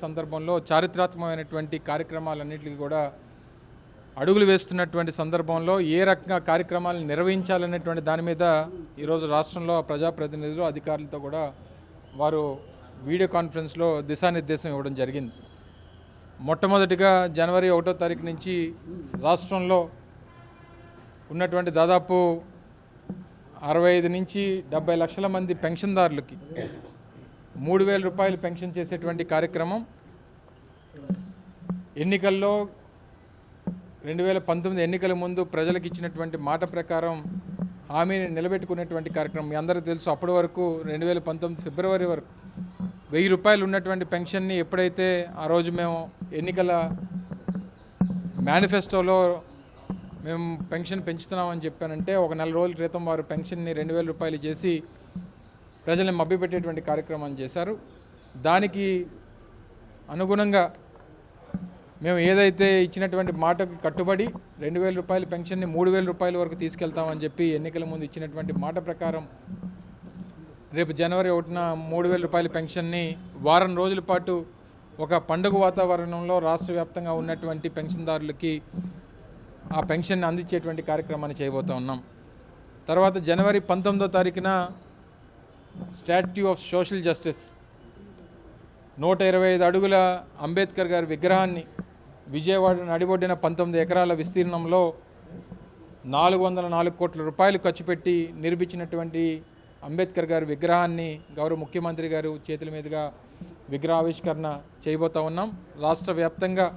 సందర్భంలో చారిత్రాత్మకమైనటువంటి కార్యక్రమాలన్నింటికి కూడా అడుగులు వేస్తున్నటువంటి సందర్భంలో ఏ రకంగా కార్యక్రమాలను నిర్వహించాలనేటువంటి దాని మీద ఈరోజు రాష్ట్రంలో ప్రజాప్రతినిధులు అధికారులతో కూడా వారు వీడియో కాన్ఫరెన్స్లో దిశానిర్దేశం ఇవ్వడం జరిగింది. మొట్టమొదటిగా జనవరి 1వ తారీఖు నుంచి రాష్ట్రంలో ఉన్నటువంటి దాదాపు 65 నుంచి 70 లక్షల మంది పెన్షన్దారులకి 3,000 రూపాయలు పెన్షన్ చేసేటువంటి కార్యక్రమం ఎన్నికల్లో 2019 ఎన్నికల ముందు ప్రజలకు ఇచ్చినటువంటి మాట ప్రకారం హామీని నిలబెట్టుకునేటువంటి కార్యక్రమం. మీ అందరికీ తెలుసు, అప్పటి వరకు 2019 ఫిబ్రవరి వరకు 1000 రూపాయలు ఉన్నటువంటి పెన్షన్ని ఎప్పుడైతే ఆ రోజు మేము ఎన్నికల మేనిఫెస్టోలో మేము పెన్షన్ పెంచుతున్నామని చెప్పానంటే ఒక నెల రోజుల క్రితం వారు పెన్షన్ని 2,000 రూపాయలు చేసి ప్రజల్ని మభ్యపెట్టేటువంటి కార్యక్రమాన్ని చేశారు. దానికి అనుగుణంగా మేము ఏదైతే ఇచ్చినటువంటి మాటకు కట్టుబడి 2,000 రూపాయల పెన్షన్ని 3,000 రూపాయల వరకు తీసుకెళ్తామని చెప్పి ఎన్నికల ముందు ఇచ్చినటువంటి మాట ప్రకారం రేపు జనవరి 1న 3,000 రూపాయల పెన్షన్ని వారం రోజుల పాటు ఒక పండుగ వాతావరణంలో రాష్ట్ర వ్యాప్తంగా ఉన్నటువంటి పెన్షన్దారులకి ఆ పెన్షన్ని అందించేటువంటి కార్యక్రమాన్ని చేయబోతూ ఉన్నాం. తర్వాత జనవరి 19వ తారీఖున స్టాట్యూ ఆఫ్ సోషల్ జస్టిస్ 125 అడుగుల అంబేద్కర్ గారి విగ్రహాన్ని విజయవాడ నడిబొడ్డిన 19 ఎకరాల విస్తీర్ణంలో 404 కోట్ల రూపాయలు ఖర్చు పెట్టి నిర్మించినటువంటి అంబేద్కర్ గారి విగ్రహాన్ని గౌరవ ముఖ్యమంత్రి గారు చేతుల మీదుగా విగ్రహావిష్కరణ చేయబోతూ ఉన్నాం. రాష్ట్ర వ్యాప్తంగా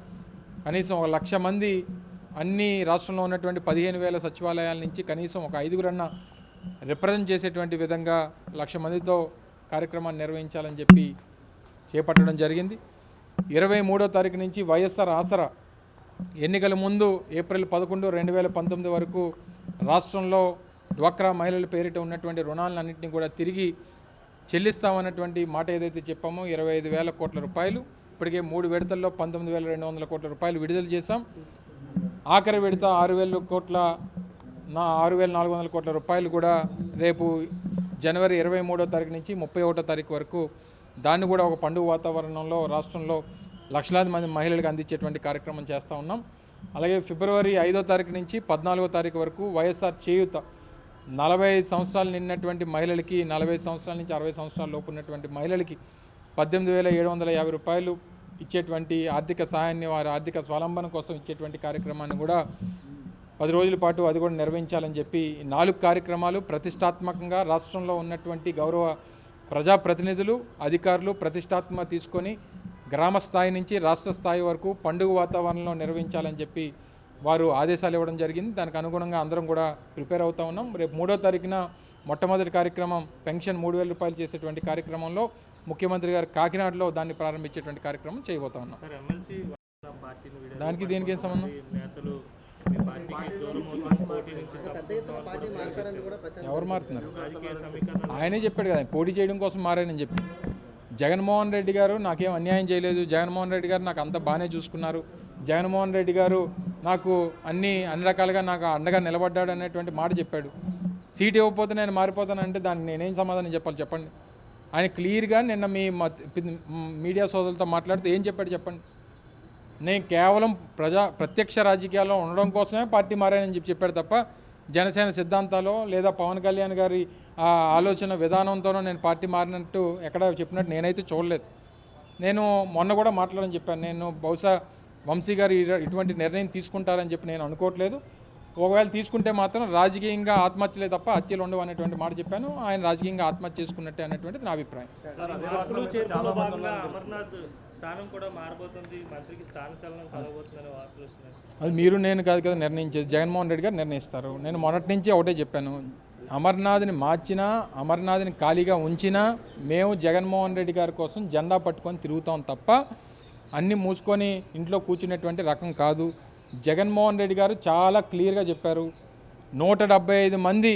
కనీసం 1,00,000 మంది అన్ని రాష్ట్రంలో ఉన్నటువంటి 15,000 సచివాలయాల నుంచి కనీసం ఒక 5గురన్న రిప్రజెంట్ చేసేటువంటి విధంగా 1,00,000 మందితో కార్యక్రమాన్ని నిర్వహించాలని చెప్పి చేపట్టడం జరిగింది. 23వ తారీఖు నుంచి వైఎస్ఆర్ ఆసరా ఎన్నికల ముందు ఏప్రిల్ 11, 2019 వరకు రాష్ట్రంలో డ్వాక్రా మహిళల పేరిట ఉన్నటువంటి రుణాలన్నింటినీ కూడా తిరిగి చెల్లిస్తామన్నటువంటి మాట ఏదైతే చెప్పామో 25,000 కోట్ల రూపాయలు ఇప్పటికే 3 విడతల్లో 19,200 కోట్ల రూపాయలు విడుదల చేశాం. ఆఖరి విడత 6,400 కోట్ల రూపాయలు కూడా రేపు జనవరి 23వ తారీఖు నుంచి 31వ తారీఖు వరకు దాన్ని కూడా ఒక పండుగ వాతావరణంలో రాష్ట్రంలో లక్షలాది మంది మహిళలకు అందించేటువంటి కార్యక్రమం చేస్తూ ఉన్నాం. అలాగే ఫిబ్రవరి 5వ తారీఖు నుంచి 14వ తారీఖు వరకు వైఎస్ఆర్ చేయూత 45 సంవత్సరాలు నిన్నటువంటి మహిళలకి, 45 సంవత్సరాల నుంచి 60 సంవత్సరాల లోపు ఉన్నటువంటి మహిళలకి 18,750 రూపాయలు ఇచ్చేటువంటి ఆర్థిక సహాయాన్ని వారి ఆర్థిక స్వావలంబన కోసం ఇచ్చేటువంటి కార్యక్రమాన్ని కూడా 10 రోజుల పాటు అది కూడా నిర్వహించాలని చెప్పి 4 కార్యక్రమాలు ప్రతిష్టాత్మకంగా రాష్ట్రంలో ఉన్నటువంటి గౌరవ ప్రజాప్రతినిధులు అధికారులు ప్రతిష్టాత్మక తీసుకొని గ్రామ స్థాయి నుంచి రాష్ట్ర స్థాయి వరకు పండుగ వాతావరణంలో నిర్వహించాలని చెప్పి వారు ఆదేశాలు ఇవ్వడం జరిగింది. దానికి అనుగుణంగా అందరం కూడా ప్రిపేర్ అవుతూ ఉన్నాం. రేపు 3వ తారీఖున మొట్టమొదటి కార్యక్రమం పెన్షన్ 3,000 రూపాయలు చేసేటువంటి కార్యక్రమంలో ముఖ్యమంత్రి గారు కాకినాడలో దాన్ని ప్రారంభించేటువంటి కార్యక్రమం చేయబోతా ఉన్నాం. దానికి దీనికి ఏం సంబంధం? ఎవరు మారుతున్నారు? ఆయనే చెప్పాడు కదా పోటీ చేయడం కోసం మారానని చెప్పి. జగన్మోహన్ రెడ్డి గారు నాకేం అన్యాయం చేయలేదు, జగన్మోహన్ రెడ్డి గారు నాకు అంత బాగానే చూసుకున్నారు, జగన్మోహన్ రెడ్డి గారు నాకు అన్ని రకాలుగా నాకు అండగా నిలబడ్డాడు అనేటువంటి మాట చెప్పాడు. సీట్ ఇవ్వకపోతే నేను మారిపోతానంటే దానికి నేనేం సమాధానం చెప్పాలి చెప్పండి? ఆయన క్లియర్గా నిన్న మీ మీడియా సోదరులతో మాట్లాడుతూ ఏం చెప్పాడు చెప్పండి? నేను కేవలం ప్రత్యక్ష రాజకీయాల్లో ఉండడం కోసమే పార్టీ మారానని చెప్పాడు తప్ప జనసేన సిద్ధాంతాలు లేదా పవన్ కళ్యాణ్ గారి ఆలోచన విధానంతోనో నేను పార్టీ మారినట్టు ఎక్కడ చెప్పినట్టు నేనైతే చూడలేదు. నేను మొన్న కూడా మాట్లాడని చెప్పాను. నేను బహుశా వంశీ గారు ఇటువంటి నిర్ణయం తీసుకుంటారని చెప్పి నేను అనుకోవట్లేదు. ఒకవేళ తీసుకుంటే మాత్రం రాజకీయంగా ఆత్మహత్యలే తప్ప హత్యలు ఉండవు అనేటువంటి మాట చెప్పాను. ఆయన రాజకీయంగా ఆత్మహత్య చేసుకున్నట్టే అనేటువంటిది నా అభిప్రాయం. అది మీరు నేను కాదు కదా నిర్ణయించేది, జగన్మోహన్ రెడ్డి గారు నిర్ణయిస్తారు. నేను మొన్నటి నుంచి ఒకటే చెప్పాను, అమర్నాథ్ని మార్చినా అమర్నాథ్ని ఖాళీగా ఉంచినా మేము జగన్మోహన్ రెడ్డి గారి కోసం జెండా పట్టుకొని తిరుగుతాం తప్ప అన్నీ మూసుకొని ఇంట్లో కూర్చునేటువంటి రకం కాదు. జగన్మోహన్ రెడ్డి గారు చాలా క్లియర్గా చెప్పారు, 175 మంది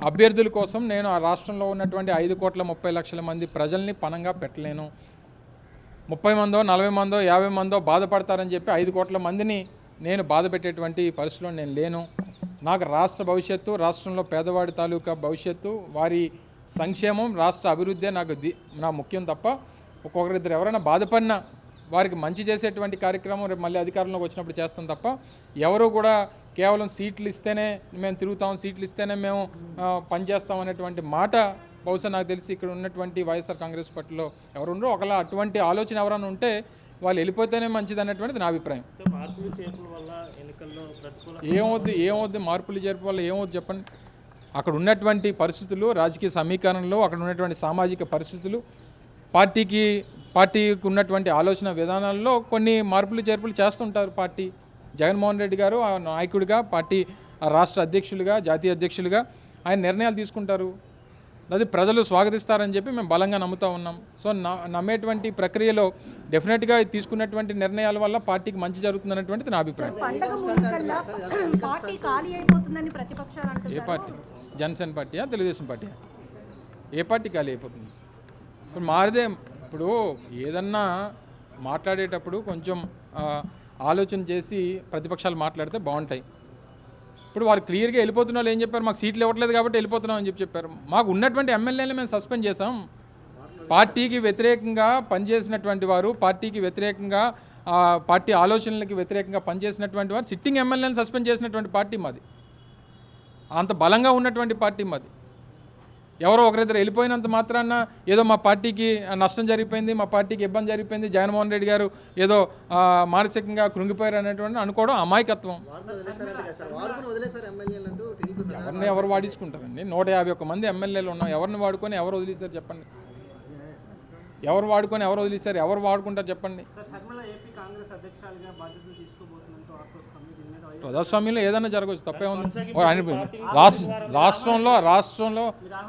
అభ్యర్థుల కోసం నేను ఆ రాష్ట్రంలో ఉన్నటువంటి 5,30,00,000 మంది ప్రజల్ని పణంగా పెట్టలేను. 30 మందో 40 మందో 50 మందో బాధపడతారని చెప్పి 5 కోట్ల మందిని నేను బాధ పెట్టేటువంటి పరిస్థితిలో నేను లేను. నాకు రాష్ట్ర భవిష్యత్తు, రాష్ట్రంలో పేదవాడి తాలూకా భవిష్యత్తు, వారి సంక్షేమం, రాష్ట్ర అభివృద్ధి నాకు నా ముఖ్యం తప్ప ఒక్కొక్కరిద్దరు ఎవరైనా బాధపడినా వారికి మంచి చేసేటువంటి కార్యక్రమం రేపు మళ్ళీ అధికారంలోకి వచ్చినప్పుడు చేస్తాం తప్ప ఎవరు కూడా కేవలం సీట్లు ఇస్తేనే మేము తిరుగుతాం, సీట్లు ఇస్తేనే మేము పనిచేస్తాం అనేటువంటి మాట బహుశా నాకు తెలిసి ఇక్కడ ఉన్నటువంటి వైఎస్ఆర్ కాంగ్రెస్ పార్టీలో ఎవరుండో ఒకలా అటువంటి ఆలోచన ఎవరైనా ఉంటే వాళ్ళు వెళ్ళిపోతేనే మంచిది అనేటువంటిది నా అభిప్రాయం. ఏమవుద్ది మార్పులు చేర్పు వల్ల ఏమవుద్ది చెప్పండి. అక్కడ ఉన్నటువంటి పరిస్థితులు, రాజకీయ సమీకరణలో అక్కడ ఉన్నటువంటి సామాజిక పరిస్థితులు, పార్టీకి ఉన్నటువంటి ఆలోచన విధానాల్లో కొన్ని మార్పులు చేర్పులు చేస్తుంటారు పార్టీ. జగన్మోహన్ రెడ్డి గారు ఆ నాయకుడిగా, పార్టీ రాష్ట్ర అధ్యక్షులుగా, జాతీయ అధ్యక్షులుగా ఆయన నిర్ణయాలు తీసుకుంటారు. అది ప్రజలు స్వాగతిస్తారని చెప్పి మేము బలంగా నమ్ముతూ ఉన్నాం. సో నమ్మేటువంటి ప్రక్రియలో డెఫినెట్గా తీసుకున్నటువంటి నిర్ణయాల వల్ల పార్టీకి మంచి జరుగుతుందనేటువంటిది నా అభిప్రాయం. ఏ పార్టీ? జనసేన పార్టీయా, తెలుగుదేశం పార్టీయా? ఏ పార్టీ ఖాళీ అయిపోతుంది? ఇప్పుడు మారిదే. ఇప్పుడు ఏదన్నా మాట్లాడేటప్పుడు కొంచెం ఆలోచన చేసి ప్రతిపక్షాలు మాట్లాడితే బాగుంటాయి. ఇప్పుడు వారు క్లియర్గా వెళ్ళిపోతున్న వాళ్ళు ఏం చెప్పారు? మాకు సీట్లు ఇవ్వట్లేదు కాబట్టి వెళ్ళిపోతున్నాం అని చెప్పారు. మాకు ఉన్నటువంటి ఎమ్మెల్యేలు మేము సస్పెండ్ చేసాం. పార్టీకి వ్యతిరేకంగా పనిచేసినటువంటి వారు, పార్టీకి వ్యతిరేకంగా పార్టీ ఆలోచనలకి వ్యతిరేకంగా పనిచేసినటువంటి వారు సిట్టింగ్ ఎమ్మెల్యేలను సస్పెండ్ చేసినటువంటి పార్టీ మాది. అంత బలంగా ఉన్నటువంటి పార్టీ మాది. ఎవరో ఒకరిద్దరు వెళ్ళిపోయినంత మాత్రాన ఏదో మా పార్టీకి నష్టం జరిగిపోయింది, మా పార్టీకి ఇబ్బంది జరిగిపోయింది, జగన్మోహన్ రెడ్డి గారు ఏదో మానసికంగా కృంగిపోయారు అనేటువంటి అనుకోవడం అమాయకత్వం. ఎవరిని ఎవరు వాడించుకుంటారండి? 151 మంది ఎమ్మెల్యేలు ఉన్నాం. ఎవరిని వాడుకొని ఎవరు వదిలేశారు చెప్పండి? ఎవరు వాడుకొని ఎవరు వదిలేశారు? ఎవరు వాడుకుంటారు చెప్పండి? ప్రజాస్వామ్యంలో ఏదైనా జరగవచ్చు, తప్పే ఉంది.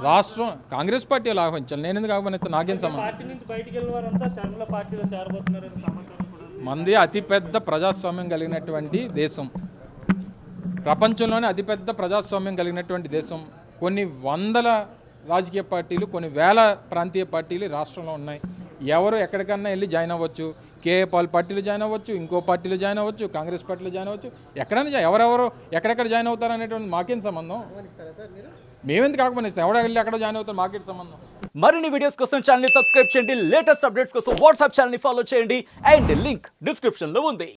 రాష్ట్రం కాంగ్రెస్ పార్టీ ఆహ్వానించాలి. నేను ఎందుకు ఆహ్వానిస్తాను? నాకేం సంబంధం? మంది అతిపెద్ద ప్రజాస్వామ్యం కలిగినటువంటి దేశం, ప్రపంచంలోనే అతిపెద్ద ప్రజాస్వామ్యం కలిగినటువంటి దేశం. కొన్ని వందల రాజకీయ పార్టీలు, కొన్ని వేల ప్రాంతీయ పార్టీలు రాష్ట్రంలో ఉన్నాయి. ఎవరు ఎక్కడికన్నా వెళ్ళి జాయిన్ అవ్వచ్చు. కేఏ పాల్ పార్టీలో జాయిన్ అవ్వచ్చు, ఇంకో పార్టీలో జాయిన్ అవ్వచ్చు, కాంగ్రెస్ పార్టీలో జాయిన్ అవ్వచ్చు. ఎక్కడైనా ఎవరెవరు ఎక్కడెక్కడ జాయిన్ అవుతారు అనేటువంటి మాకేం సంబంధం? మేమెందుకు ఆహ్వానిస్తాం? ఎవడ వెళ్ళి ఎక్కడ జాయిన్ అవుతారు మాకేం సంబంధం? మరిన్ని వీడియోస్ కోసం ఛానల్ ని సబ్స్క్రైబ్ చేయండి. లేటెస్ట్ అప్డేట్స్ కోసం వాట్సాప్ ఛానల్ ని ఫాలో చేయండి. అండ్ లింక్ డిస్క్రిప్షన్ లో ఉంది.